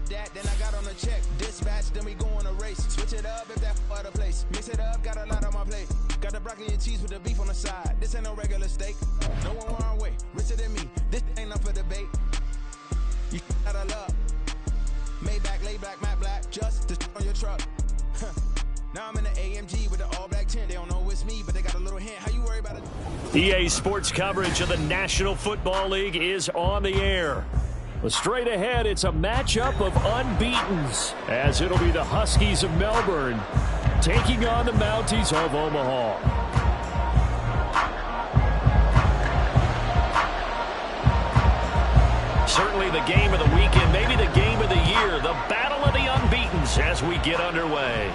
that, then I got on a check. Dispatch, then we go on a race. Switch it up if that other place. Mix it up, got a lot on my plate. Got the broccoli and cheese with the beef on the side. This ain't no regular steak. No one wrong way, richer than me. This ain't up for debate. You gotta love. Maybach, lay black, matte black, just to on your truck. Now I'm in the AMG with the all black tint. They don't know it's me, but they got a little hint. How you worry about it? EA Sports coverage of the National Football League is on the air. But straight ahead, it's a matchup of unbeatens, as it'll be the Huskies of Melbourne taking on the Mounties of Omaha. Certainly the game of the weekend, maybe the game of the year, the battle of the unbeatens as we get underway.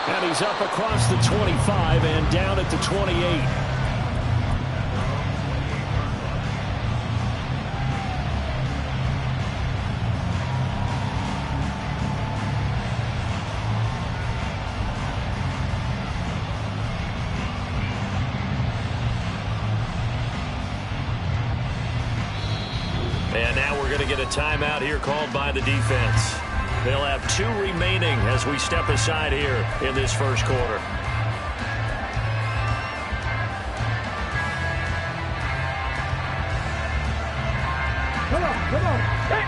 And he's up across the 25 and down at the 28. And now we're going to get a timeout here called by the defense. They'll have 2 remaining as we step aside here in this first quarter. Come on. Hey.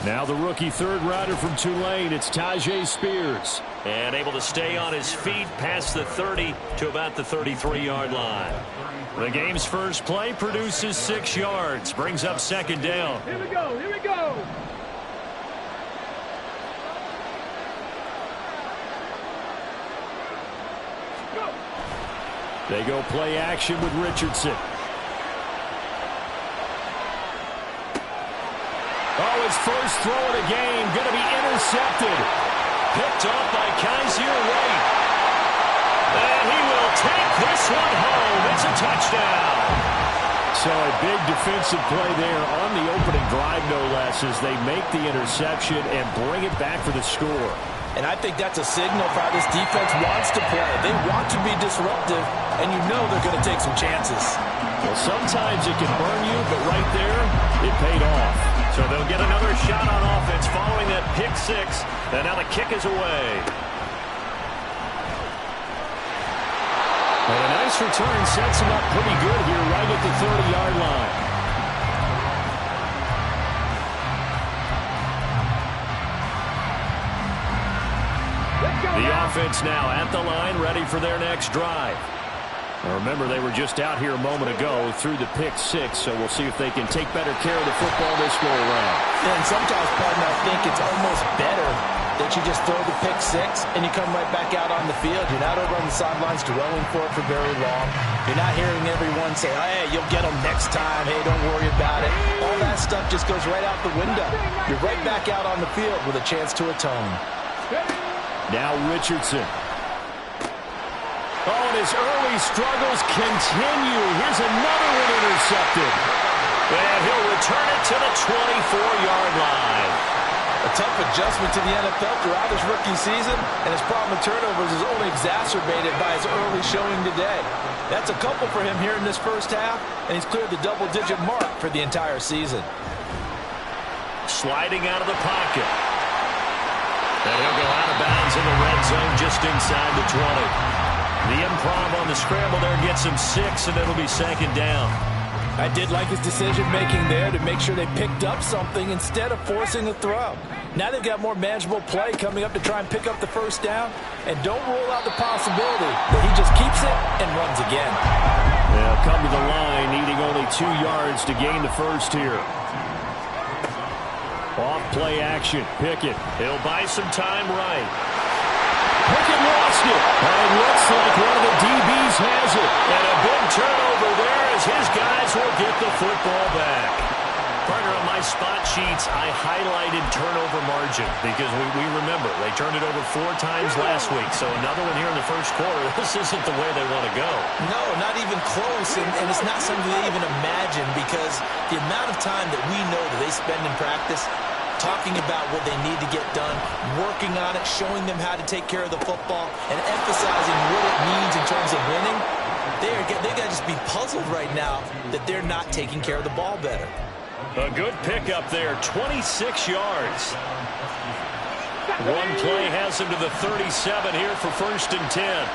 Now the rookie third rounder from Tulane, it's Tajay Spears. And able to stay on his feet past the 30 to about the 33-yard line. The game's first play produces 6 yards, brings up second down. Here we go. They go play action with Richardson. Oh, his first throw of the game, going to be intercepted. Picked off by Kaiser White. And he will take this one home. It's a touchdown. So a big defensive play there on the opening drive, no less, as they make the interception and bring it back for the score. And I think that's a signal for how this defense wants to play. They want to be disruptive, and you know they're going to take some chances. Well, sometimes it can burn you, but right there, it paid off. So they'll get another shot on offense following that pick 6, and now the kick is away. And a nice return sets him up pretty good here right at the 30-yard line. The offense now at the line, ready for their next drive. Now remember, they were just out here a moment ago through the pick 6, so we'll see if they can take better care of the football this go around. Yeah, and sometimes, partner, I think it's almost better that you just throw the pick 6 and you come right back out on the field. You're not over on the sidelines dwelling for it for very long. You're not hearing everyone say, hey, you'll get them next time. Hey, don't worry about it. All that stuff just goes right out the window. You're right back out on the field with a chance to atone. Now Richardson. Oh, and his early struggles continue. Here's another one intercepted. And he'll return it to the 24-yard line. A tough adjustment to the NFL throughout his rookie season, and his problem with turnovers is only exacerbated by his early showing today. That's a couple for him here in this first half, and he's cleared the double-digit mark for the entire season. Sliding out of the pocket. And he'll go out of bounds in the red zone just inside the 20. The improv on the scramble there gets him 6, and it'll be second down. I did like his decision-making there to make sure they picked up something instead of forcing a throw. Now they've got more manageable play coming up to try and pick up the first down, and don't rule out the possibility that he just keeps it and runs again. They'll come to the line, needing only 2 yards to gain the first here. Off play action. Pickett. He'll buy some time right. Pickett lost it. And it looks like one of the DBs has it. And a big turnover there as his guys will get the football back. Partner, on my spot sheets, I highlighted turnover margin because we remember they turned it over 4 times last week. So another one here in the first quarter. This isn't the way they want to go. No, not even close. And it's not something they even imagine because the amount of time that we know that they spend in practice talking about what they need to get done, working on it, showing them how to take care of the football, and emphasizing what it means in terms of winning, must be puzzled right now that they're not taking care of the ball better. A good pickup there, 26 yards. One play has him to the 37 here for 1st and 10.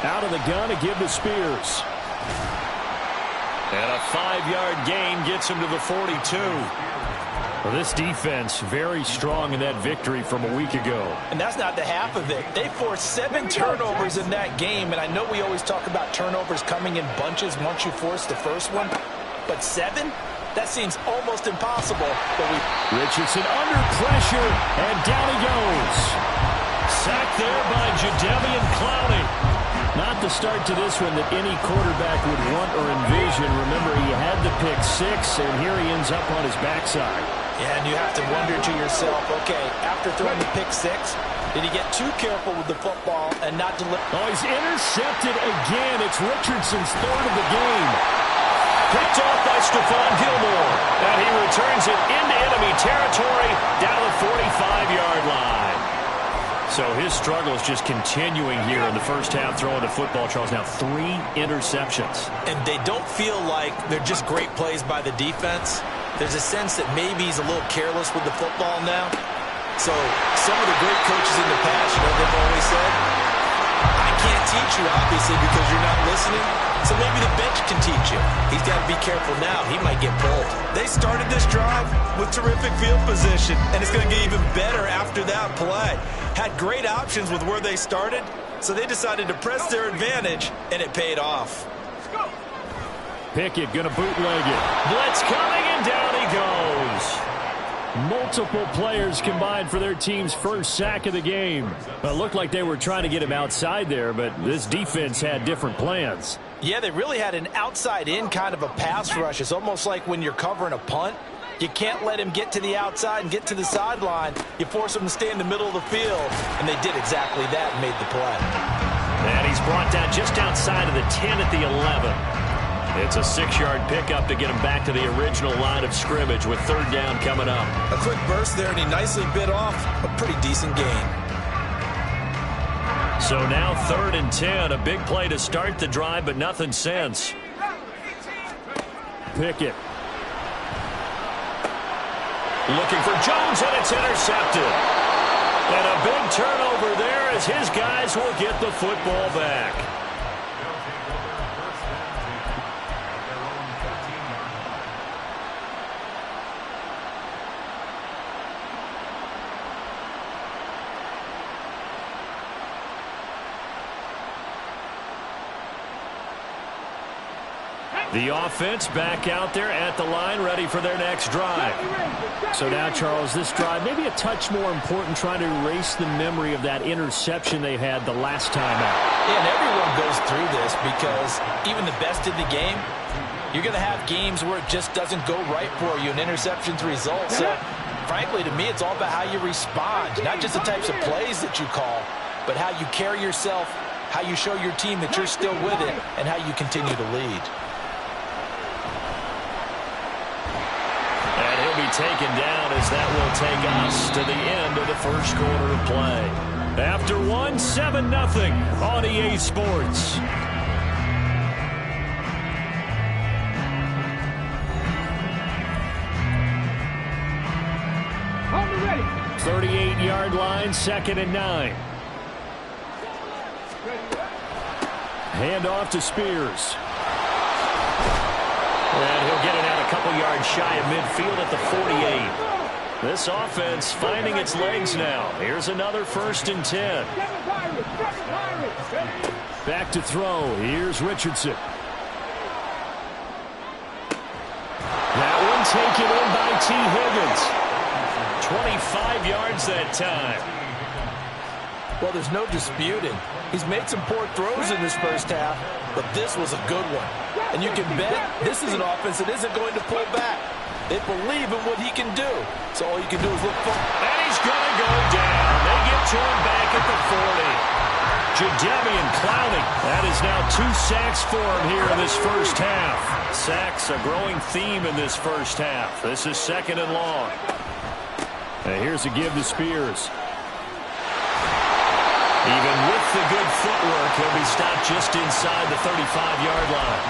Out of the gun to give to Spears. And a 5-yard gain gets him to the 42. Well, this defense very strong in that victory from a week ago. And that's not the half of it. They forced 7 turnovers in that game, and I know we always talk about turnovers coming in bunches once you force the first one, but 7? That seems almost impossible. But Richardson under pressure, and down he goes. Sacked there by Jadeveon Clowney. Not the start to this one that any quarterback would want or envision. Remember, he had the pick 6, and here he ends up on his backside. Yeah, and you have to wonder to yourself, okay, after throwing the pick 6, did he get too careful with the football and not deliver? Oh, he's intercepted again. It's Richardson's 3rd of the game. Picked off by Stephon Gilmore. And he returns it into enemy territory down the 45-yard line. So his struggle is just continuing here in the first half throwing the football. Charles, now 3 interceptions. And they don't feel like they're just great plays by the defense. There's a sense that maybe he's a little careless with the football now. So some of the great coaches in the past, you know, they've always said, I can't teach you, obviously, because you're not listening. So maybe the bench can teach you. He's got to be careful now. He might get pulled. They started this drive with terrific field position, and it's going to get even better after that play. Had great options with where they started, so they decided to press their advantage, and it paid off. Pickett going to bootleg it. Blitz coming, and down he goes. Multiple players combined for their team's first sack of the game. Well, it looked like they were trying to get him outside there, but this defense had different plans. Yeah, they really had an outside-in kind of a pass rush. It's almost like when you're covering a punt. You can't let him get to the outside and get to the sideline. You force him to stay in the middle of the field, and they did exactly that and made the play. And he's brought down just outside of the 10 at the 11. It's a 6-yard pickup to get him back to the original line of scrimmage with 3rd down coming up. A quick burst there, and he nicely bit off a pretty decent gain. So now 3rd and 10, a big play to start the drive, but nothing since. Pickett. Looking for Jones, and it's intercepted. And a big turnover there as his guys will get the football back. The offense back out there at the line, ready for their next drive. So now, Charles, this drive maybe a touch more important, trying to erase the memory of that interception they had the last time out. Yeah, and everyone goes through this because even the best in the game, you're going to have games where it just doesn't go right for you, and interceptions result. So, frankly, to me, it's all about how you respond, not just the types of plays that you call, but how you carry yourself, how you show your team that you're still with it, and how you continue to lead. Be taken down as that will take us to the end of the first quarter of play. After 7-0 on EA Sports. Hold me ready. 38-yard line, 2nd and 9. Hand off to Spears. And he'll get it out a couple yards shy of midfield at the 48. This offense finding its legs now. Here's another 1st and 10. Back to throw. Here's Richardson. That one taken in by T. Higgins. 25 yards that time. Well, there's no disputing. He's made some poor throws in this first half, but this was a good one. And you can bet this is an offense that isn't going to pull back. They believe in what he can do. So all you can do is look for him. And he's going to go down. They get to him back at the 40. Jadeveon Clowney. That is now 2 sacks for him here in this first half. Sacks, a growing theme in this first half. This is 2nd and long. And here's a give to Spears. Even with the good footwork, he'll be stopped just inside the 35-yard line.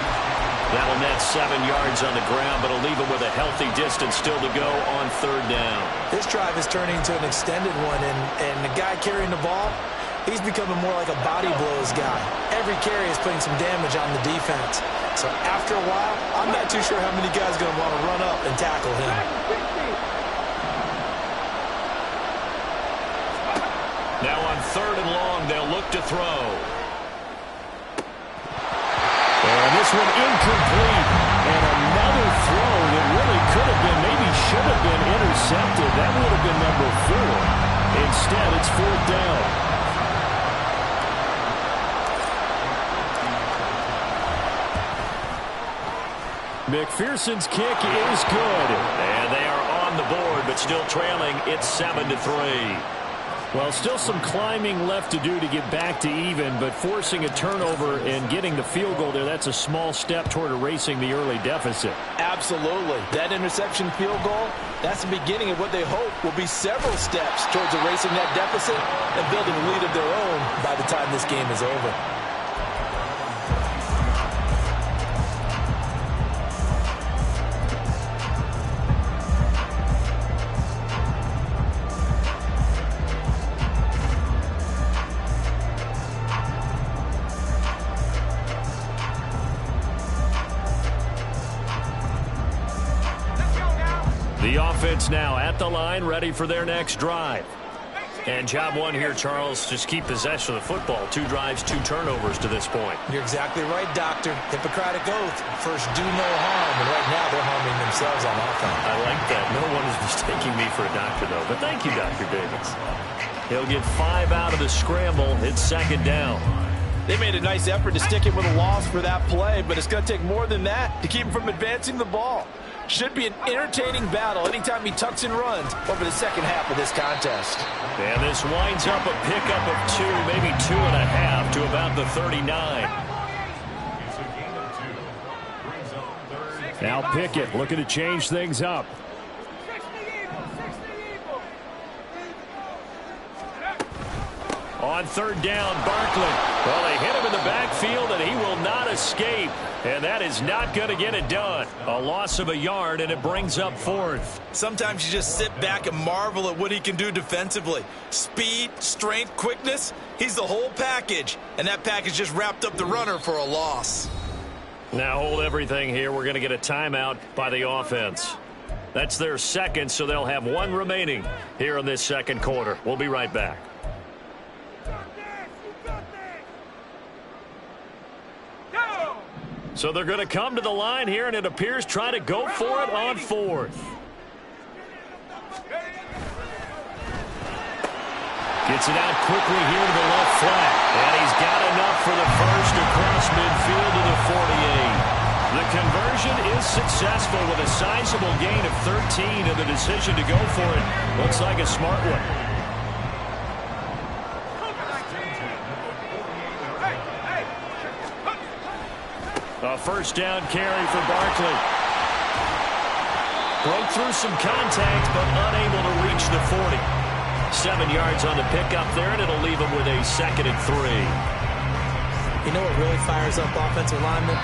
That'll net 7 yards on the ground, but it'll leave him with a healthy distance still to go on third down. This drive is turning into an extended one, and the guy carrying the ball, he's becoming more like a body blows guy. Every carry is putting some damage on the defense. So after a while, I'm not too sure how many guys are going to want to run up and tackle him. Now on third and long, they'll look to throw. And this one incomplete. And another throw that really could have been, maybe should have been intercepted. That would have been number 4. Instead, it's fourth down. McPherson's kick is good. And they are on the board, but still trailing. It's 7-3. Well, still some climbing left to do to get back to even, but forcing a turnover and getting the field goal there, that's a small step toward erasing the early deficit. Absolutely. That interception field goal, that's the beginning of what they hope will be several steps towards erasing that deficit and building a lead of their own by the time this game is over. The offense now at the line, ready for their next drive. And job one here, Charles, just keep possession of the football. 2 drives, 2 turnovers to this point. You're exactly right, Doctor. Hippocratic oath. First, do no harm. And right now, they're harming themselves on offense. I like that. No one is mistaking me for a doctor, though. But thank you, Dr. Davis. He'll get 5 out of the scramble. It's second down. They made a nice effort to stick him with a loss for that play, but it's going to take more than that to keep him from advancing the ball. Should be an entertaining battle anytime he tucks and runs over the second half of this contest. And this winds up a pickup of 2, maybe 2.5 to about the 39. Now Pickett looking to change things up. On third down, Barkley. Well, they hit him in the backfield, and he will not escape. And that is not going to get it done. A loss of a yard, and it brings up fourth. Sometimes you just sit back and marvel at what he can do defensively. Speed, strength, quickness, he's the whole package. And that package just wrapped up the runner for a loss. Now hold everything here. We're going to get a timeout by the offense. That's their second, so they'll have 1 remaining here in this second quarter. We'll be right back. So they're going to come to the line here, and it appears try to go for it on fourth. Gets it out quickly here to the left flat. And he's got enough for the first across midfield to the 48. The conversion is successful with a sizable gain of 13, and the decision to go for it looks like a smart one. A first down carry for Barkley. Broke through some contact, but unable to reach the 40. 7 yards on the pickup there, and it'll leave him with a 2nd and 3. You know what really fires up offensive linemen?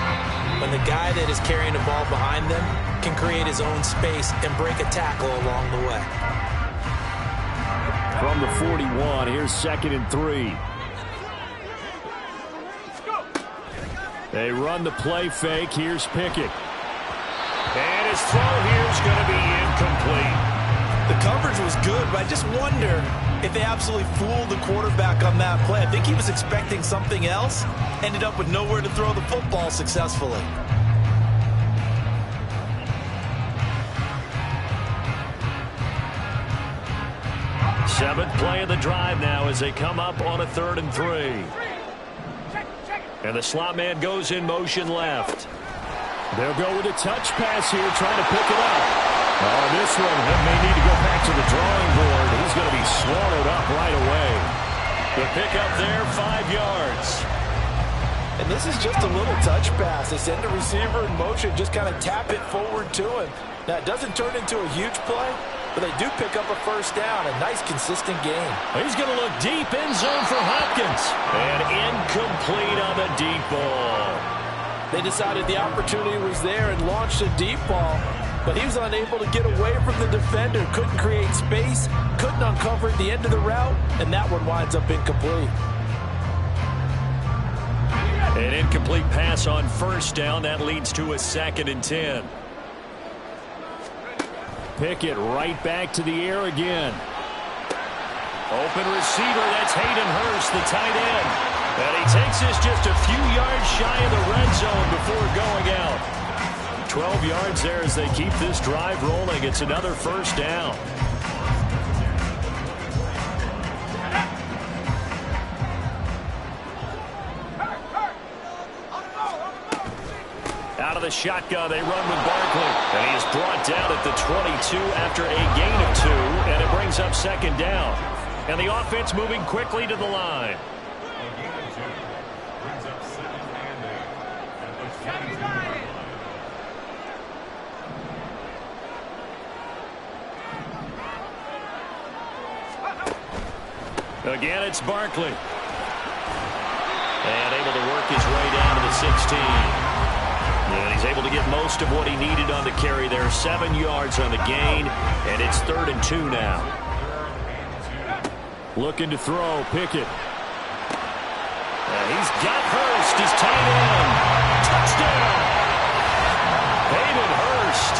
When the guy that is carrying the ball behind them can create his own space and break a tackle along the way. From the 41, here's 2nd and 3. They run the play fake. Here's Pickett. And his throw here is going to be incomplete. The coverage was good, but I just wonder if they absolutely fooled the quarterback on that play. I think he was expecting something else. Ended up with nowhere to throw the football successfully. Seventh play of the drive now as they come up on a 3rd and 3. And the slot man goes in motion left. They'll go with a touch pass here, trying to pick it up. Oh, this one may need to go back to the drawing board. He's going to be swallowed up right away. The pickup there, 5 yards. And this is just a little touch pass. They send the receiver in motion, just kind of tap it forward to him. Now, it doesn't turn into a huge play, but they do pick up a first down. A nice, consistent game. He's going to look deep end zone for Hopkins. And incomplete on the deep ball. They decided the opportunity was there and launched a deep ball, but he was unable to get away from the defender. Couldn't create space, couldn't uncover at the end of the route, and that one winds up incomplete. An incomplete pass on first down. That leads to a 2nd and 10. Pickett right back to the air again. Open receiver, that's Hayden Hurst, the tight end. And he takes this just a few yards shy of the red zone before going out. 12 yards there as they keep this drive rolling. It's another first down. Out of the shotgun, they run with Barkley. And he is brought down at the 22 after a gain of 2, and it brings up 2nd down. And the offense moving quickly to the line. Again, it's Barkley. And able to work his way down to the 16. And he's able to get most of what he needed on the carry there. 7 yards on the gain, and it's 3rd and 2 now. Looking to throw, Pickett. And he's got Hurst, his tight end. Touchdown! Hayden Hurst,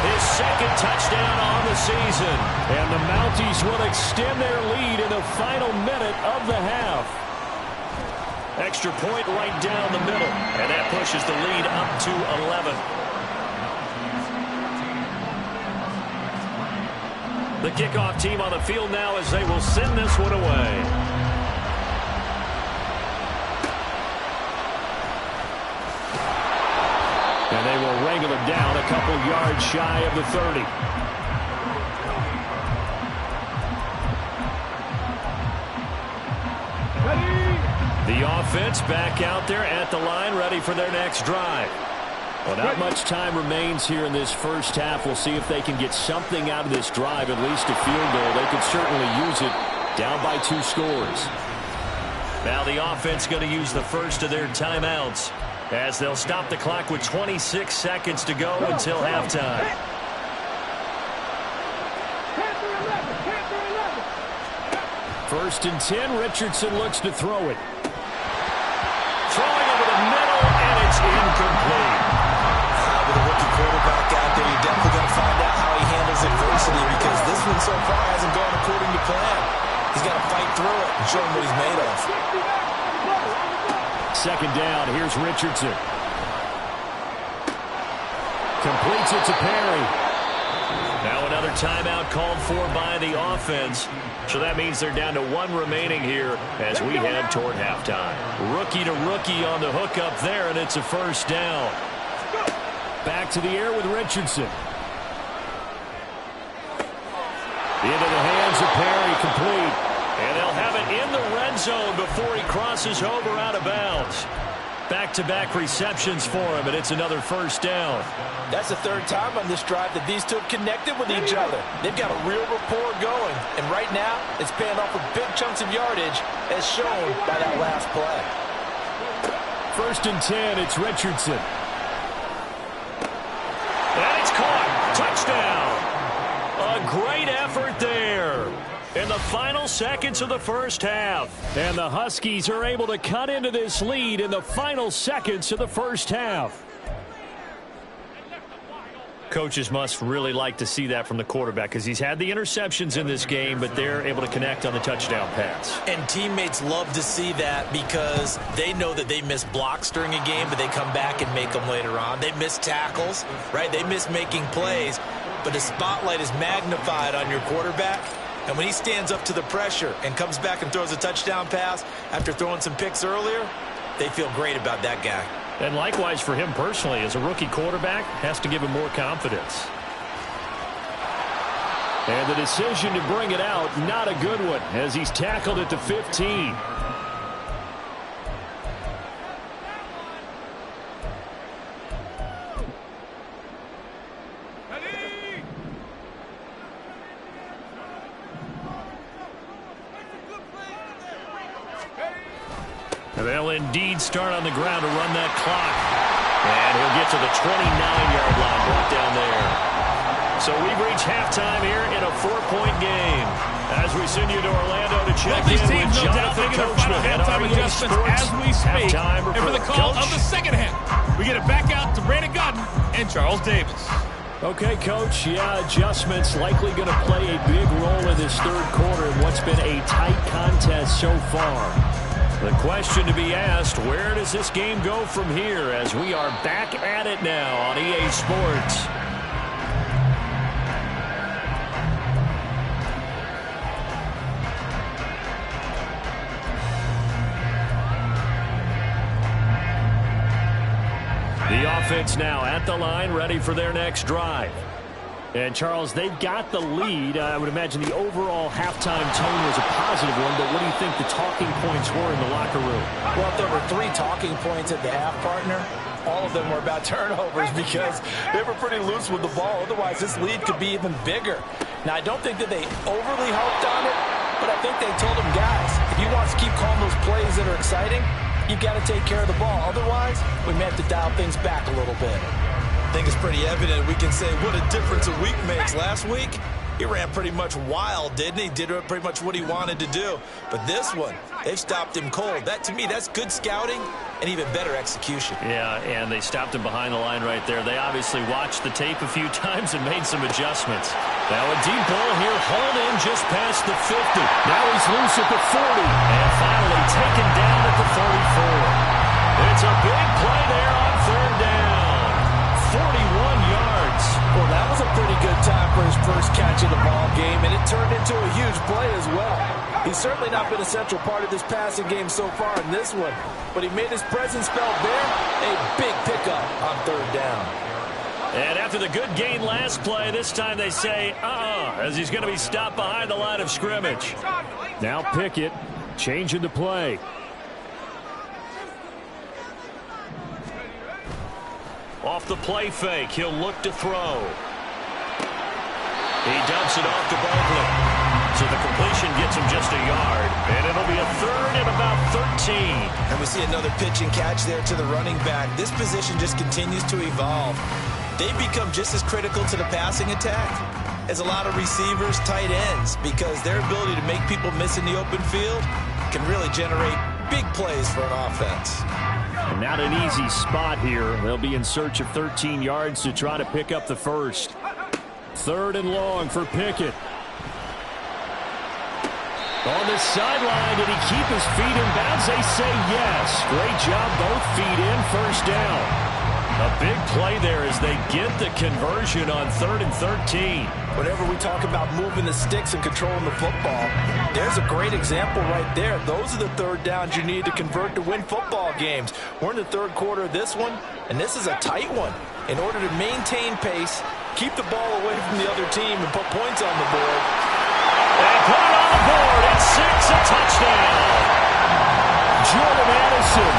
his 2nd touchdown on the season. And the Mounties will extend their lead in the final minute of the half. Extra point right down the middle, and that pushes the lead up to 11. The kickoff team on the field now as they will send this one away. And they will wrangle him down a couple yards shy of the 30. The offense back out there at the line, ready for their next drive. Well, not much time remains here in this first half. We'll see if they can get something out of this drive, at least a field goal. They could certainly use it down by 2 scores. Now the offense going to use the first of their timeouts as they'll stop the clock with 26 seconds to go until halftime. First and 10, Richardson looks to throw it. Throwing over the middle, and it's incomplete. With a rookie quarterback out there, you're definitely going to find out how he handles adversity, because this one so far hasn't gone according to plan. He's got to fight through it and show him what he's made of. 2nd down, here's Richardson. Completes it to Perry. Now another timeout called for by the offense. So that means they're down to 1 remaining here as we head toward halftime. Rookie to rookie on the hook up there, and it's a first down. Back to the air with Richardson. Into the hands of Perry, complete. And they'll have it in the red zone before he crosses over out of bounds. Back-to-back receptions for him, and it's another first down. That's the 3rd time on this drive that these two have connected with each other. They've got a real rapport going, and right now it's paying off with big chunks of yardage, as shown by that last play. 1st and 10, it's Richardson. And it's caught. Touchdown. A great effort there in the final seconds of the first half. And the Huskies are able to cut into this lead in the final seconds of the first half. Coaches must really like to see that from the quarterback, because he's had the interceptions in this game, but they're able to connect on the touchdown pass. And teammates love to see that, because they know that they miss blocks during a game, but they come back and make them later on. They miss tackles, right? They miss making plays, but the spotlight is magnified on your quarterback. And when he stands up to the pressure and comes back and throws a touchdown pass after throwing some picks earlier, they feel great about that guy. And likewise for him personally, as a rookie quarterback, has to give him more confidence. And the decision to bring it out, not a good one, as he's tackled at the 15. And they'll indeed start on the ground to run that clock. And he'll get to the 29-yard line, brought down there. So we've reached halftime here in a 4-point game. As we send you to Orlando to check in with Jonathan Coachman at halftime REA adjustments Sports. as we speak. Halftime And for the call of the second half, we get it back out to Brandon Godden and Charles Davis. Okay, Coach. Yeah, adjustments likely going to play a big role in this third quarter in what's been a tight contest so far. The question to be asked, where does this game go from here as we are back at it now on EA Sports? The offense now at the line, ready for their next drive. And, Charles, they've got the lead. I would imagine the overall halftime tone was a positive one, but what do you think the talking points were in the locker room? Well, if there were 3 talking points at the half, partner, all of them were about turnovers because they were pretty loose with the ball. Otherwise, this lead could be even bigger. Now, I don't think that they overly harped on it, but I think they told them, guys, if you want to keep calling those plays that are exciting, you've got to take care of the ball. Otherwise, we may have to dial things back a little bit. I think it's pretty evident we can say what a difference a week makes. Last week, he ran pretty much wild, didn't he? Did pretty much what he wanted to do. But this one, they've stopped him cold. That, to me, that's good scouting and even better execution. Yeah, and they stopped him behind the line right there. They obviously watched the tape a few times and made some adjustments. Now a deep ball here, hauled in just past the 50. Now he's loose at the 40. And finally taken down at the 44. It's a big play there on third down. 41 yards. Well, that was a pretty good time for his first catch of the ball game, and it turned into a huge play as well. He's certainly not been a central part of this passing game so far in this one, but he made his presence felt there. A big pickup on third down. And after the good gain last play, this time they say, as he's going to be stopped behind the line of scrimmage. Now Pickett changing the play. Off the play fake, he'll look to throw. He dumps it off to Barkley. So the completion gets him just a yard. And it'll be a third and about 13. And we see another pitch and catch there to the running back. This position just continues to evolve. They become just as critical to the passing attack as a lot of receivers, tight ends, because their ability to make people miss in the open field can really generate big plays for an offense. And not an easy spot here. They'll be in search of 13 yards to try to pick up the first. Third and long for Pickett. On the sideline, did he keep his feet in bounds? They say yes. Great job, both feet in, first down. A big play there as they get the conversion on 3rd and 13. Whenever we talk about moving the sticks and controlling the football, there's a great example right there. Those are the third downs you need to convert to win football games. We're in the third quarter of this one, and this is a tight one. In order to maintain pace, keep the ball away from the other team, and put points on the board. They put it on the board at 6, a touchdown. Jordan Addison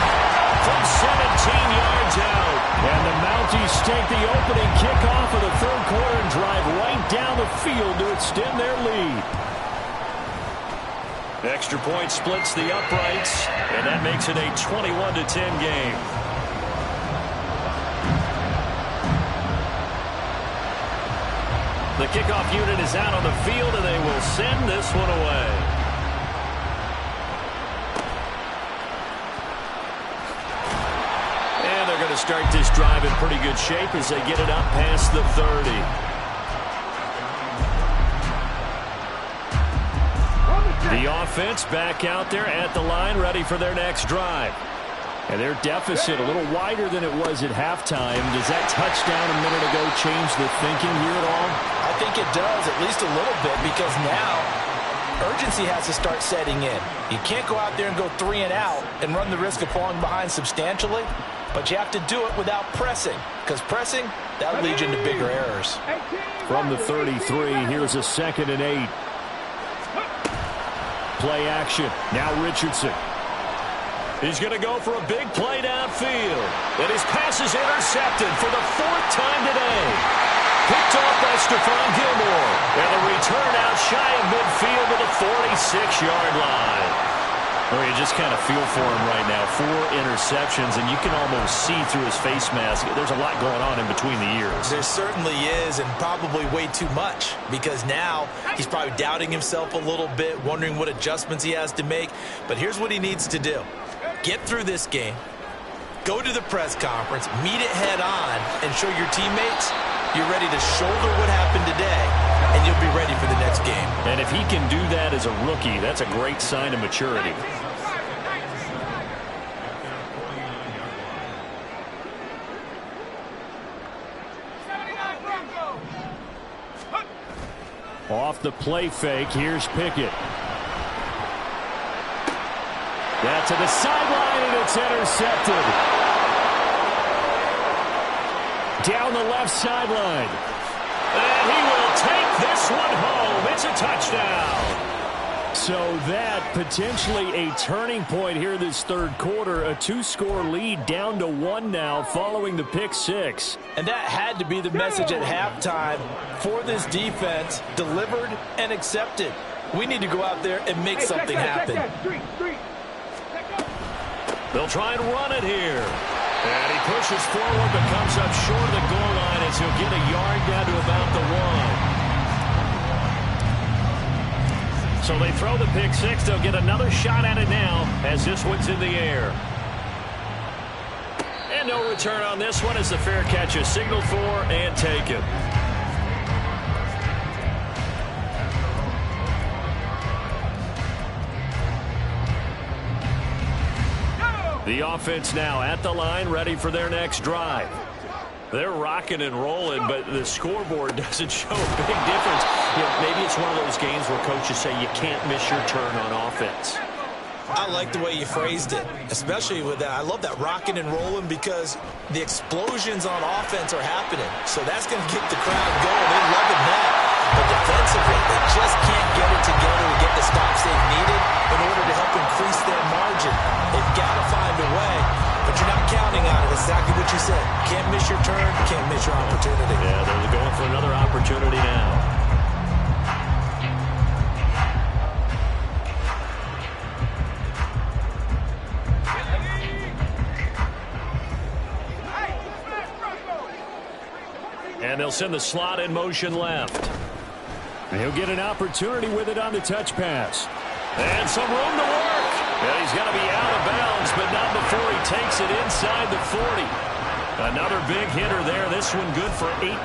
from 17 yards out. And the Mounties take the opening kickoff of the third quarter and drive right down the field to extend their lead. Extra point splits the uprights, and that makes it a 21-10 game. The kickoff unit is out on the field, and they will send this one away. Going to start this drive in pretty good shape as they get it up past the 30. The offense back out there at the line, ready for their next drive. And their deficit a little wider than it was at halftime. Does that touchdown a minute ago change the thinking here at all? I think it does, at least a little bit, because now urgency has to start setting in. You can't go out there and go 3 and out and run the risk of falling behind substantially. But you have to do it without pressing, because pressing, that leads you into bigger errors. From the 33, here's a 2nd and 8. Play action. Now Richardson. He's going to go for a big play downfield. And his pass is intercepted for the 4th time today. Picked off by Stephon Gilmore. And a return out shy of midfield to the 46-yard line. Well, you just kind of feel for him right now. 4 interceptions, and you can almost see through his face mask. There's a lot going on in between the ears. There certainly is, and probably way too much, because now he's probably doubting himself a little bit, wondering what adjustments he has to make. But here's what he needs to do. Get through this game, go to the press conference, meet it head on, and show your teammates you're ready to shoulder what happened today, and you'll be ready for the next game. And if he can do that as a rookie, that's a great sign of maturity. Off the play fake, here's Pickett. That's to the sideline, and it's intercepted. Down the left sideline. And he will take this one home. It's a touchdown. So that potentially a turning point here this third quarter. A 2-score lead down to 1 now following the pick 6. And that had to be the message at halftime for this defense. Delivered and accepted. We need to go out there and make something happen. They'll try and run it here. And he pushes forward but comes up short of the goal line as he'll get a yard down to about the 1. So they throw the pick 6. They'll get another shot at it now as this one's in the air. And no return on this one as the fair catch is signaled for and taken. The offense now at the line, ready for their next drive. They're rocking and rolling, but the scoreboard doesn't show a big difference. You know, maybe it's one of those games where coaches say you can't miss your turn on offense. I like the way you phrased it, especially with that. I love that rocking and rolling because the explosions on offense are happening. So that's going to get the crowd going. They're loving that. But defensively, they just can't get it together to get the stops they've needed in order to help increase their margin. They've got to find a way, but you're not counting on it. Exactly what you said. Can't miss your turn, can't miss your opportunity. Yeah, they're going for another opportunity now. And they'll send the slot in motion left. He'll get an opportunity with it on the touch pass. And some room to work. And he's going to be out of bounds, but not before he takes it inside the 40. Another big hitter there. This one good for 18.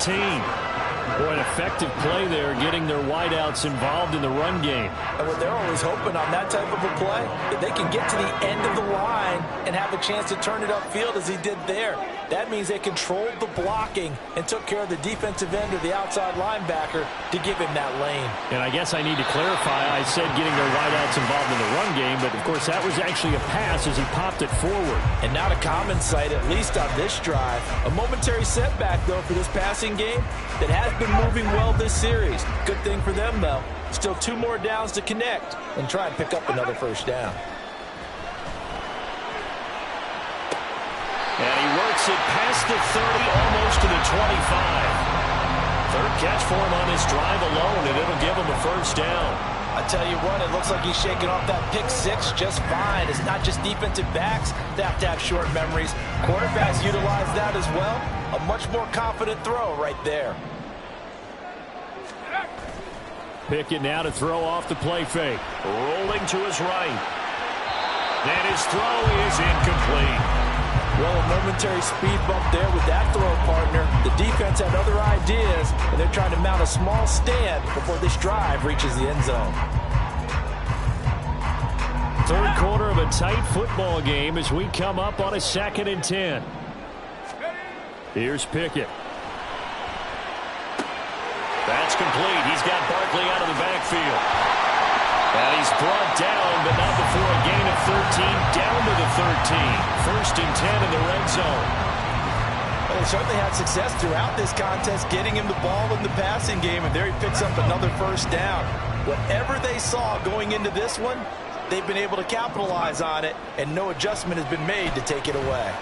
Boy, an effective play there, getting their wideouts involved in the run game. And what they're always hoping on that type of a play, that they can get to the end of the line and have a chance to turn it upfield as he did there. That means they controlled the blocking and took care of the defensive end or the outside linebacker to give him that lane. And I guess I need to clarify, I said getting their wideouts involved in the run game, but of course that was actually a pass as he popped it forward. And not a common sight, at least on this drive. A momentary setback, though, for this passing game that has been moving well this series. Good thing for them, though. Still 2 more downs to connect and try and pick up another first down. And he works it past the 30, almost to the 25. Third catch for him on this drive alone, and it'll give him a first down. I tell you what, it looks like he's shaking off that pick 6 just fine. It's not just defensive backs that have to have short memories. Quarterbacks utilize that as well. A much more confident throw right there. Pickett now to throw off the play fake. Rolling to his right. And his throw is incomplete. Well, a momentary speed bump there with that throw, partner. The defense had other ideas, and they're trying to mount a small stand before this drive reaches the end zone. Third quarter of a tight football game as we come up on a 2nd and 10. Here's Pickett. That's complete. He's got Barkley out of the backfield. And he's brought down, but not before a gain of 13, down to the 13. 1st and 10 in the red zone. Well, they certainly had success throughout this contest, getting him the ball in the passing game, and there he picks up another first down. Whatever they saw going into this one, they've been able to capitalize on it, and no adjustment has been made to take it away.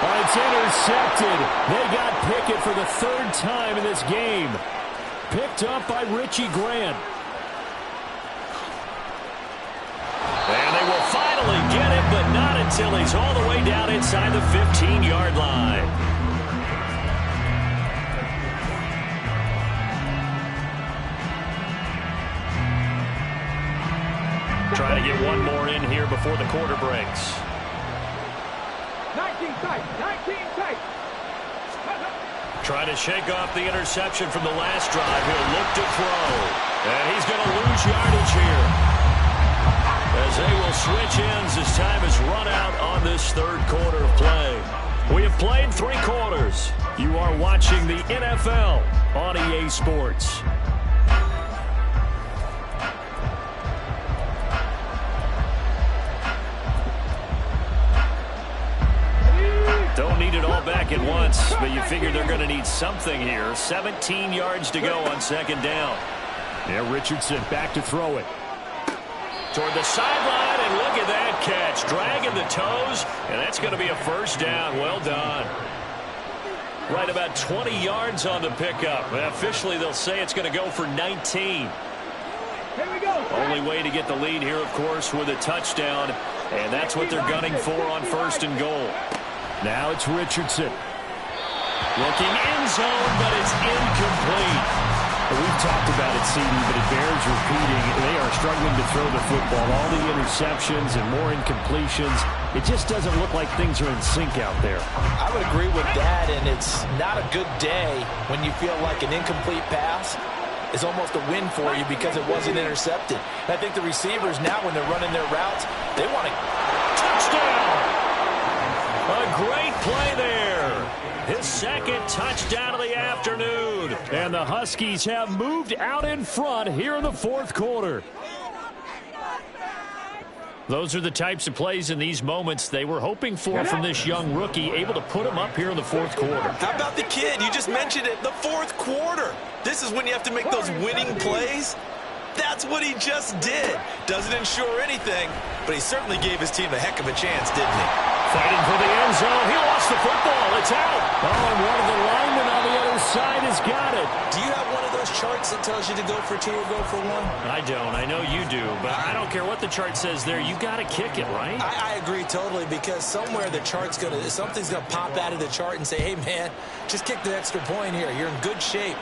It's intercepted. They got Pickett for the 3rd time in this game. Picked up by Richie Grant. And until he's all the way down inside the 15-yard line. Trying to get one more in here before the quarter breaks. 19 tight, 19 tight. Trying to shake off the interception from the last drive. He'll look to throw. And he's going to lose yardage here, as they will switch ends as time has run out on this third quarter of play. We have played 3 quarters. You are watching the NFL on EA Sports. Don't need it all back at once, but you figure they're going to need something here. 17 yards to go on second down. Yeah, Richardson back to throw it. Toward the sideline, and look at that catch. Dragging the toes, and that's going to be a first down. Well done. Right about 20 yards on the pickup. And officially, they'll say it's going to go for 19. Here we go. Only way to get the lead here, of course, with a touchdown. And that's what they're gunning for on first and goal. Now it's Richardson. Looking end zone, but it's incomplete. We've talked about it, CD, but it bears repeating. They are struggling to throw the football. All the interceptions and more incompletions. It just doesn't look like things are in sync out there. I would agree with that, and it's not a good day when you feel like an incomplete pass is almost a win for you because it wasn't intercepted. And I think the receivers now, when they're running their routes, they want to... Touchdown! A great play there. His second touchdown of the afternoon. And the Huskies have moved out in front here in the fourth quarter. Those are the types of plays in these moments they were hoping for from this young rookie, able to put him up here in the fourth quarter. How about the kid? You just mentioned it, the fourth quarter. This is when you have to make those winning plays. That's what he just did. Doesn't ensure anything, but he certainly gave his team a heck of a chance, didn't he? Fighting for the end zone. He lost the football. It's out. Oh, and one of the linemen on the other side has got it. Do you have one of those charts that tells you to go for 2 or go for 1? I don't. I know you do, but I don't care what the chart says there. You got to kick it, right? I agree totally, because somewhere the chart's something's going to pop out of the chart and say, hey, man, just kick the extra point here. You're in good shape.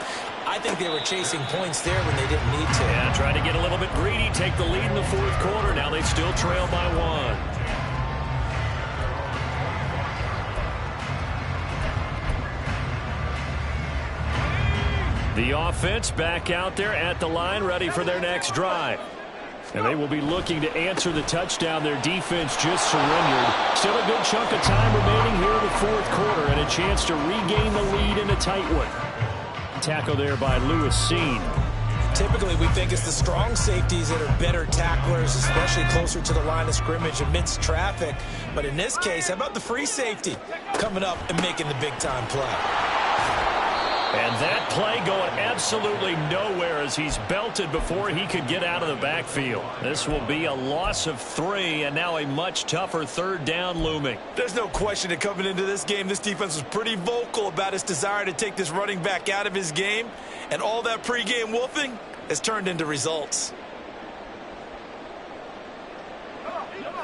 I think they were chasing points there when they didn't need to. Yeah, trying to get a little bit greedy, take the lead in the fourth quarter. Now they still trail by 1. The offense back out there at the line, ready for their next drive. And they will be looking to answer the touchdown. Their defense just surrendered. Still a good chunk of time remaining here in the fourth quarter, and a chance to regain the lead in a tight one. Tackle there by Lewis Seen. Typically, we think it's the strong safeties that are better tacklers, especially closer to the line of scrimmage amidst traffic. But in this case, how about the free safety coming up and making the big-time play? And that play going absolutely nowhere as he's belted before he could get out of the backfield. This will be a loss of 3, and now a much tougher third down looming. There's no question that coming into this game, this defense was pretty vocal about its desire to take this running back out of his game, and all that pregame wolfing has turned into results.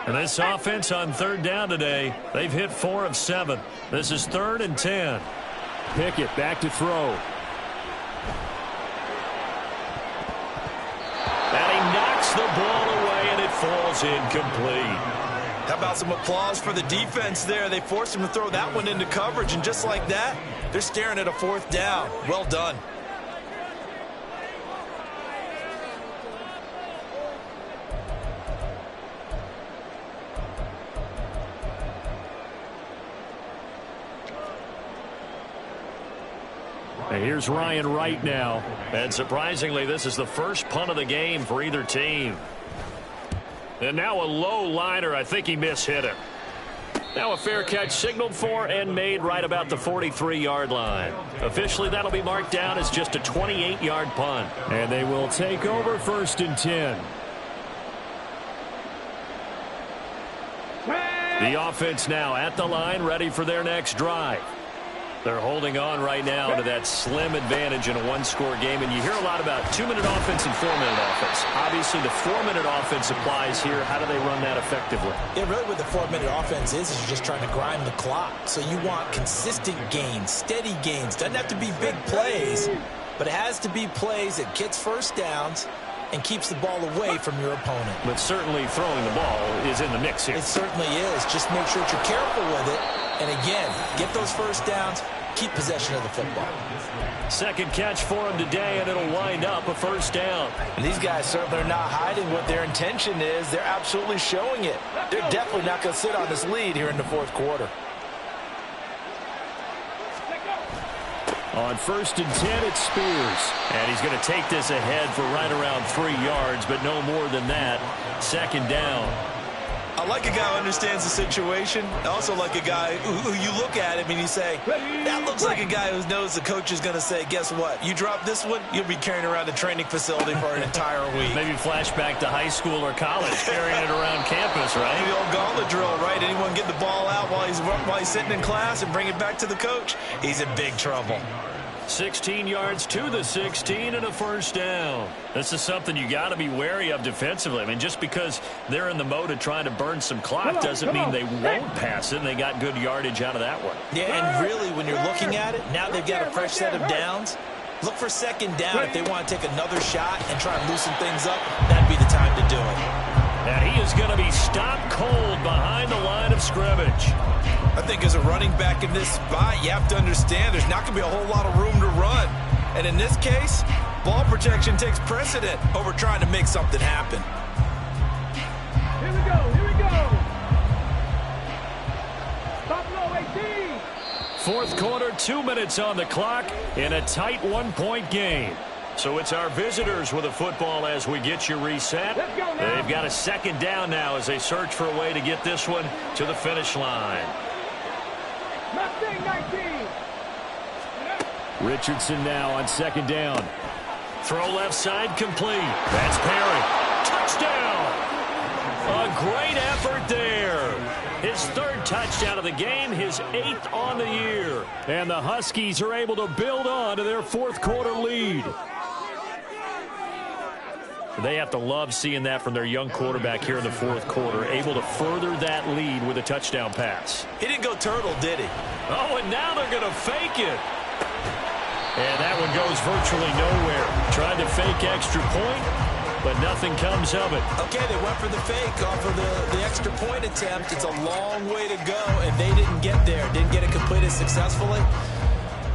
And this offense on third down today, they've hit 4 of 7. This is 3rd and 10. Pickett back to throw. And he knocks the ball away, and it falls incomplete. How about some applause for the defense there? They forced him to throw that one into coverage, and just like that, they're staring at a 4th down. Well done. And here's Ryan Wright now. And surprisingly, this is the first punt of the game for either team. And now a low liner. I think he mishit it. Now a fair catch signaled for and made right about the 43-yard line. Officially, that'll be marked down as just a 28-yard punt. And they will take over 1st and 10. The offense now at the line, ready for their next drive. They're holding on right now to that slim advantage in a one-score game, and you hear a lot about 2-minute offense and 4-minute offense. Obviously, the 4-minute offense applies here. How do they run that effectively? Yeah, really what the 4-minute offense is you're just trying to grind the clock. So you want consistent gains, steady gains. Doesn't have to be big plays, but it has to be plays that gets first downs and keeps the ball away from your opponent. But certainly throwing the ball is in the mix here. It certainly is. Just make sure that you're careful with it. And again, get those first downs, keep possession of the football. Second catch for him today, and it'll wind up a first down. And these guys certainly are not hiding what their intention is. They're absolutely showing it. They're definitely not going to sit on this lead here in the fourth quarter. On 1st and 10, it's Spears. And he's going to take this ahead for right around 3 yards, but no more than that. Second down. I like a guy who understands the situation. I also like a guy who you look at him and you say, that looks like a guy who knows the coach is going to say, guess what? You drop this one, you'll be carrying around the training facility for an entire week. Maybe flashback to high school or college, carrying it around campus, right? The old gauntlet drill, right? Anyone get the ball out while he's sitting in class and bring it back to the coach? He's in big trouble. 16 yards to the 16 and a first down. This is something you got to be wary of defensively. I mean, just because they're in the mode of trying to burn some clock doesn't mean they won't pass it, and they got good yardage out of that one. Yeah, and really, when you're looking at it, now they've got a fresh set of downs. Look for second down if they want to take another shot and try and loosen things up. That'd be the time to do it. And he is going to be stopped cold behind the line of scrimmage. I think as a running back in this spot, you have to understand there's not going to be a whole lot of room to run. And in this case, ball protection takes precedent over trying to make something happen. Here we go, here we go. Buffalo 18. Fourth quarter, 2 minutes on the clock in a tight 1-point game. So it's our visitors with a football as we get you reset. They've got a second down now as they search for a way to get this one to the finish line. 19. Richardson now on second down. Throw left side complete. That's Perry. Touchdown! A great effort there. His 3rd touchdown of the game, his 8th on the year. And the Huskies are able to build on to their fourth quarter lead. They have to love seeing that from their young quarterback here in the fourth quarter, able to further that lead with a touchdown pass. He didn't go turtle, did he? Oh, and now they're going to fake it. And that one goes virtually nowhere. Tried to fake extra point, but nothing comes of it. Okay, they went for the fake off of the extra point attempt. It's a long way to go, and they didn't get there. Didn't get it completed successfully.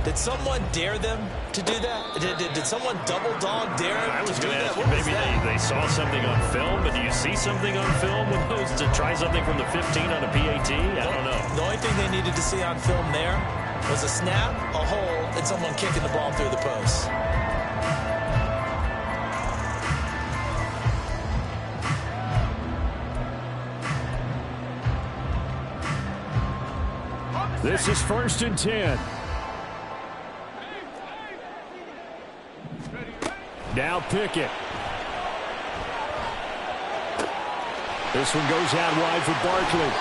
Did someone dare them to do that? Did someone double dog dare them I was to do going to that? ask you, maybe they saw something on film, but do you see something on film with those to try something from the 15 on a PAT? I don't know. The only thing they needed to see on film there was a snap, a hold, and someone kicking the ball through the post. This is 1st and 10. Now Pickett. This one goes out wide for Barkley.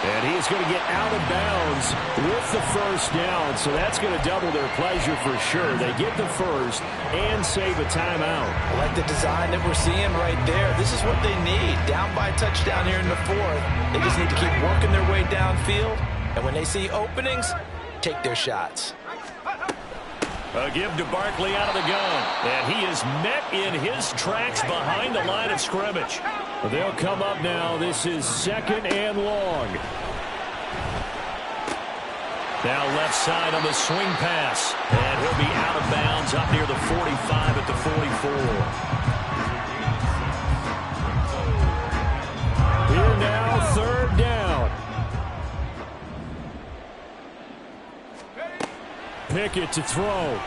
And he is going to get out of bounds with the first down. So that's going to double their pleasure for sure. They get the first and save a timeout. I like the design that we're seeing right there. This is what they need. Down by a touchdown here in the fourth. They just need to keep working their way downfield. And when they see openings, take their shots. A give to Barkley out of the gun. And he is met in his tracks behind the line of scrimmage. They'll come up now. This is 2nd and long. Now left side on the swing pass. And he'll be out of bounds up near the 45 at the 44. Here now, 3rd down. Pickett to throw.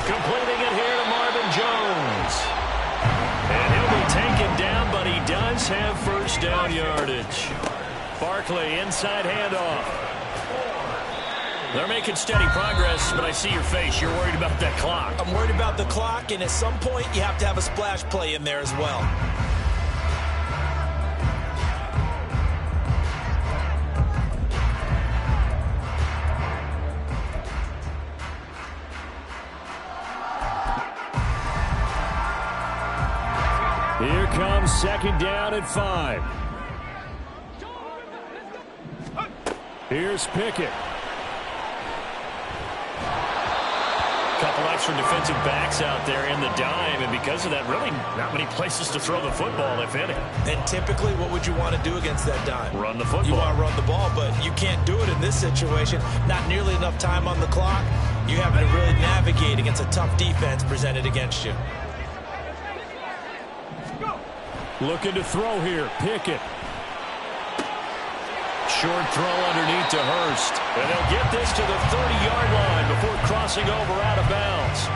Completing it here to Marvin Jones. And he'll be taken down, but he does have first down yardage. Barkley, inside handoff. They're making steady progress, but I see your face. You're worried about that clock. I'm worried about the clock, and at some point, you have to have a splash play in there as well. Here comes 2nd down and 5. Here's Pickett. Couple extra defensive backs out there in the dime, and because of that, really not many places to throw the football, if any. And typically, what would you want to do against that dime? Run the football. You want to run the ball, but you can't do it in this situation. Not nearly enough time on the clock. You having to really navigate against a tough defense presented against you. Looking to throw here. Pickett. Short throw underneath to Hurst. And they'll get this to the 30-yard line before crossing over out of bounds.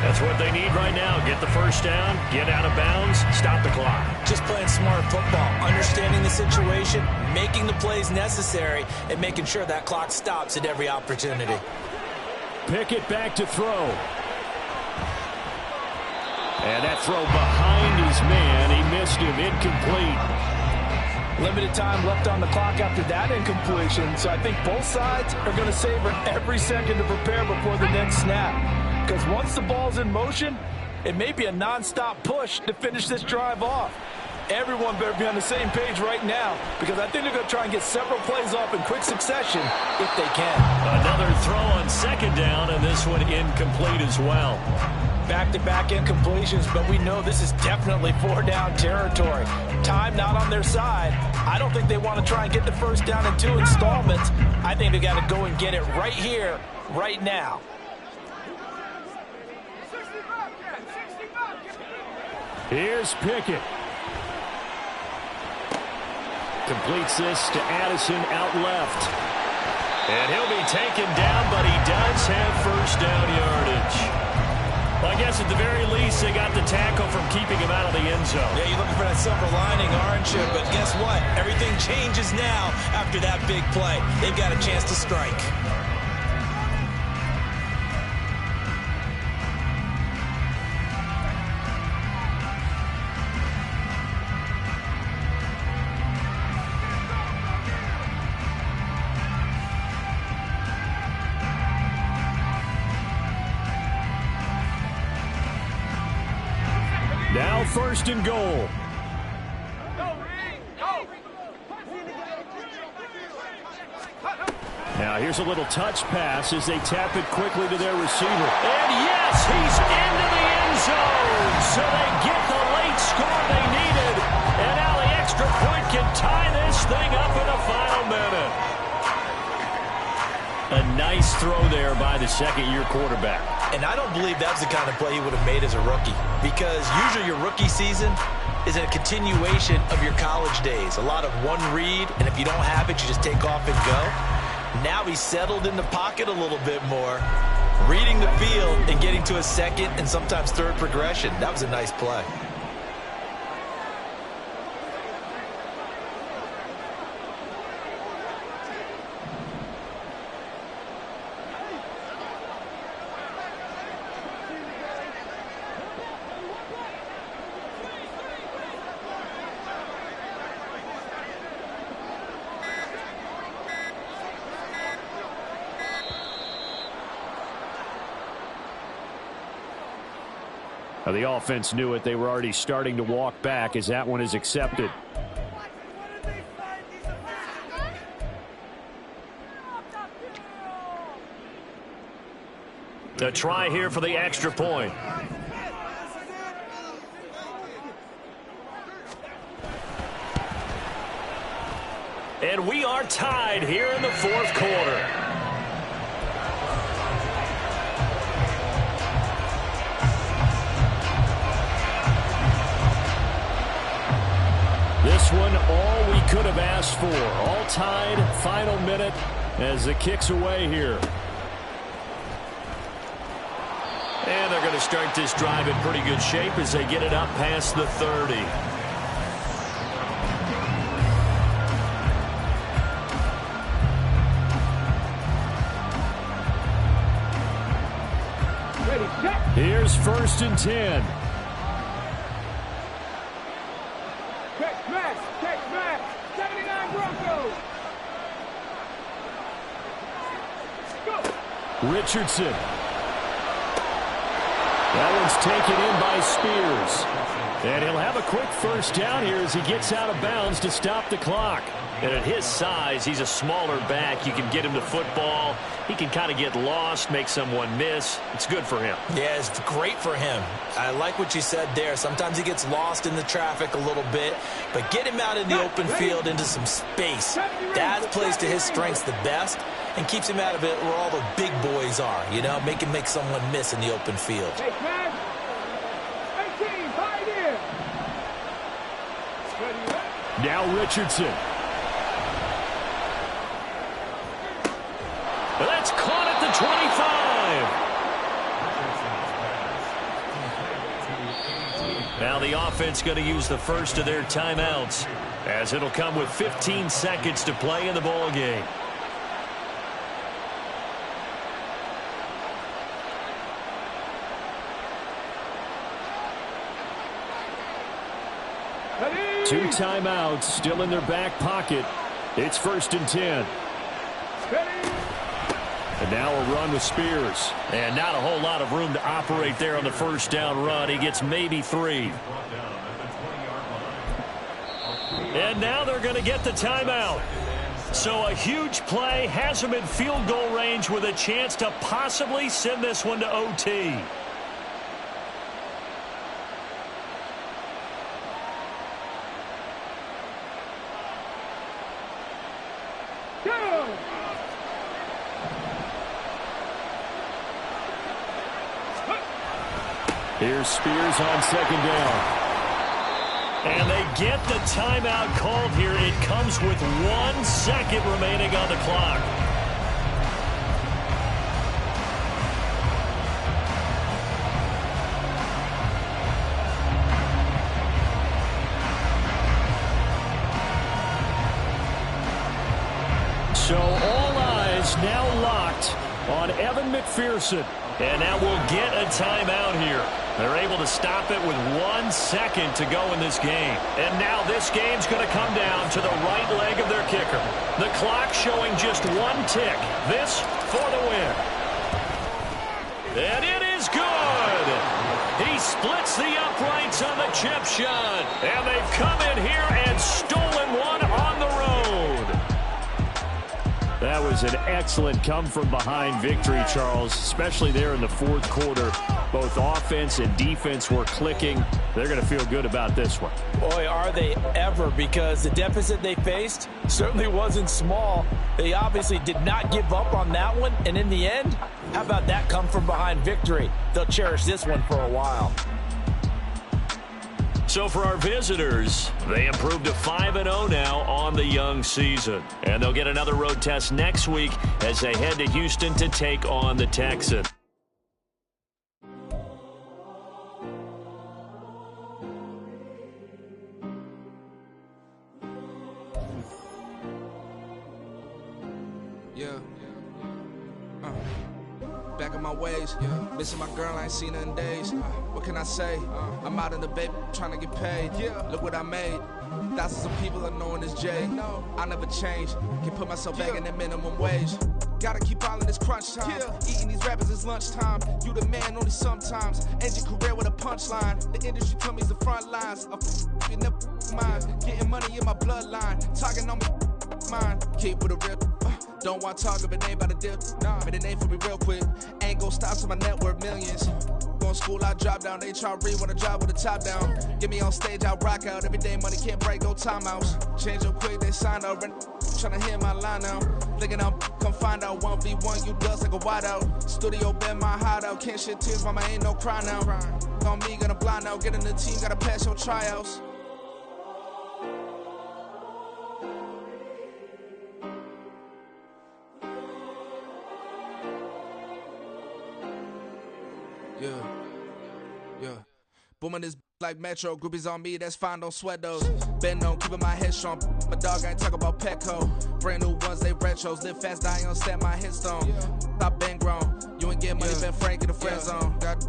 That's what they need right now. Get the first down, get out of bounds, stop the clock. Just playing smart football, understanding the situation, making the plays necessary, and making sure that clock stops at every opportunity. Pickett back to throw. And that throw behind his man. He missed him. Incomplete. Limited time left on the clock after that incompletion, so I think both sides are going to savor every second to prepare before the next snap. Because once the ball's in motion, it may be a non-stop push to finish this drive off. Everyone better be on the same page right now, because I think they're going to try and get several plays off in quick succession if they can. Another throw on 2nd down, and this one incomplete as well. Back-to-back incompletions, but we know this is definitely 4-down territory. Time not on their side. I don't think they want to try and get the first down in 2 installments. I think they got to go and get it right here, right now. Here's Pickett. Completes this to Addison out left. And he'll be taken down, but he does have first down yardage. Well, I guess at the very least, they got the tackle from keeping him out of the end zone. Yeah, you're looking for that silver lining, aren't you? But guess what? Everything changes now after that big play. They've got a chance to strike. Now 1st and goal. Now here's a little touch pass as they tap it quickly to their receiver. And yes, he's into the end zone. So they get the late score they needed. And now the extra point can tie this thing up in the final minute. A nice throw there by the 2nd-year quarterback. And I don't believe that's the kind of play he would have made as a rookie, because usually your rookie season is a continuation of your college days. A lot of one read, and if you don't have it, you just take off and go. Now he's settled in the pocket a little bit more, reading the field and getting to a 2nd and sometimes 3rd progression. That was a nice play. The offense knew it. They were already starting to walk back as that one is accepted. A try here for the extra point. And we are tied here in the 4th quarter. This one, all we could have asked for. All tied, final minute as the kick's away here. And they're going to start this drive in pretty good shape as they get it up past the 30. Here's 1st and 10. Check smash, 79 Broncos. Go. Richardson. That one's taken in by Spears. And he'll have a quick first down here as he gets out of bounds to stop the clock. And at his size, he's a smaller back. You can get him to football. He can kind of get lost, make someone miss. It's good for him. Yeah, it's great for him. I like what you said there. Sometimes he gets lost in the traffic a little bit, but get him out in the open field into some space. That plays to his strengths the best and keeps him out of it where all the big boys are, you know, make him make someone miss in the open field. Hey, man. 18, hide in. Now Richardson. That's caught at the 25. Now the offense going to use the first of their timeouts, as it'll come with 15 seconds to play in the ball game. Two timeouts still in their back pocket. It's 1st and 10. And now a run with Spears. And not a whole lot of room to operate there on the first down run. He gets maybe 3. And now they're going to get the timeout. So a huge play has him in field goal range with a chance to possibly send this one to OT. Here's Spears on 2nd down. And they get the timeout called here. It comes with 1 second remaining on the clock. So all eyes now locked on Evan McPherson. And now we'll get a timeout here. They're able to stop it with 1 second to go in this game. And now this game's going to come down to the right leg of their kicker. The clock showing just 1 tick. This for the win. And it is good. He splits the uprights on the chip shot. And they've come in here and stolen one on the road. That was an excellent come-from-behind victory, Charles, especially there in the 4th quarter. Both offense and defense were clicking. They're going to feel good about this one. Boy, are they ever, because the deficit they faced certainly wasn't small. They obviously did not give up on that one, and in the end, how about that come-from-behind victory? They'll cherish this one for a while. So for our visitors, they improved to 5-0 now on the young season. And they'll get another road test next week as they head to Houston to take on the Texans. Yeah. Back in my ways, missing my girl, I ain't seen her in days. What can I say? I'm out in the baby, trying to get paid. Look what I made. Thousands of people are knowing this Jay. I never change. Can put myself back in the minimum wage. Gotta keep all in this crunch time. Eating these rappers is lunchtime. You the man only sometimes. End your career with a punchline. The industry told me it's the front lines. You never mind. Getting money in my bloodline. Talking on me, mine. Keep with a real. Don't want to talk if it ain't about a dip. But it ain't for me real quick. Ain't gon' stop till my net worth millions. Going school, I drop down. They try to read when I drop with the top down. Get me on stage, I rock out. Every day money can't break, go timeouts. Change up quick, they sign up. Tryna hear my line now. Thinking I'm come find out 1v1, you dust like a wideout. Studio been my hideout. Can't shed tears, mama ain't no cry now. On me, gonna blind out. Get in the team, gotta pass your tryouts. Yeah. Booming this like Metro. Groupies on me, that's fine, don't sweat those. Been on, keeping my head strong. My dog ain't talk about Petco. Brand new ones, they retros. Live fast, die on set, my headstone. Stop been grown. You ain't getting money, been Frank in the friend zone. Got.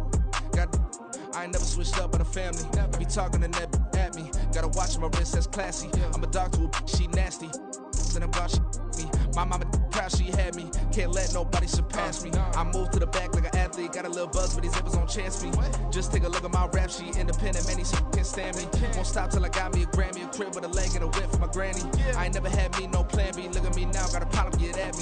I ain't never switched up on the family. Be talking to that at me. Gotta watch my wrist, that's classy. I'm a dog to a she nasty. And about she me. My mama proud she had me. Can't let nobody surpass me. I moved to the back like an athlete. Got a little buzz, but these zippers don't chance me. Just take a look at my rap sheet. Independent, man, these can't stand me. Won't stop till I got me a Grammy, a crib with a leg and a whip for my granny. I ain't never had me no plan B. Look at me now, got a problem, get at me.